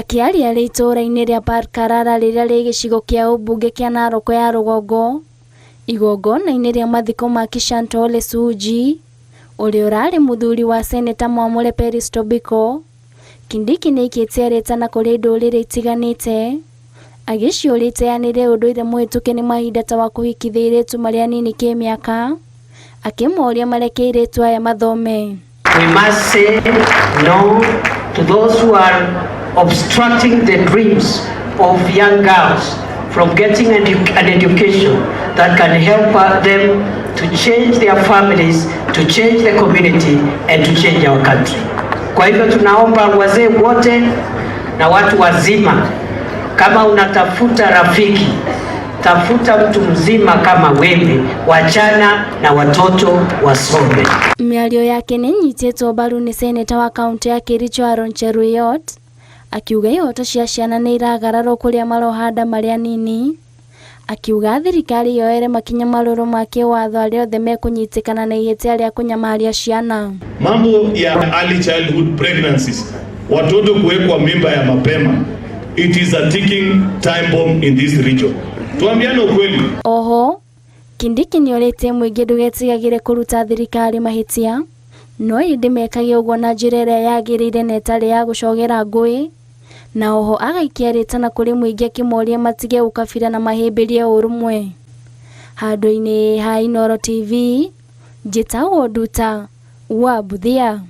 Akiaria rĩ itũũra-inĩ rĩa Barkarara rĩrĩa rĩ gĩcigo kĩa ũmbunge kĩa Narok ya rũgongo igongona-inĩ rĩa mathiko ma Kishanto Ole Suji ũrĩa ũrarĩ mũthuri wa seneta Mwamure Peris Tobiko. Kindiki nĩaikĩtie arĩtana kũrĩ ndũrĩrĩ itiganĩte agĩciũrĩte yanĩre ũndũire mũhĩtũke nĩ mahinda ta wa kũhikithia airĩtu marĩ anini kĩmĩaka, akĩmoria mareke airĩtu aya mathome. We must say no to those who are obstructing the dreams of young girls from getting an education that can help them to change their families, to change the community and to change our country. Kwa hivyo tunaomba wazee wote na watu wazima, kama unatafuta rafiki, tafuta mtu mzima kama wewe, wachana na watoto wasome. Mĩario yake nĩnyitĩtwo mbaru nĩ seneta wa kaunti ya Kericho Aaron Cheruiyot, akiuga ihoto cia ciana nĩ iragararwo kũrĩa marohanda marĩ anini, akiuga thirikari yoere makinya marũrũ ma kĩwatho arĩa othe mekũnyitĩkana na ihĩtia rĩa kũnyamaria ciana. Mambo ya early childhood pregnancies, watoto kuwekwa mimba ya mapema, it is a ticking time bomb in this region. Tuambiane ukweli. Oho, Kindiki nĩorĩtie mũingĩ ndũgetigagĩre kũruta thirikari mahĩtia, no ĩndĩ mekage ũguo na njĩra ĩrĩa yagĩrĩire na ĩtarĩ ya gũcogera ngũĩ, na oho agaikia rĩtana kũrĩ mũingĩ akĩmoria matige ũkabira na mahĩmbĩrie ũrũmwe. Handũ-inĩ ha Inooro TV, njĩtagwo Nduta wa Buthia.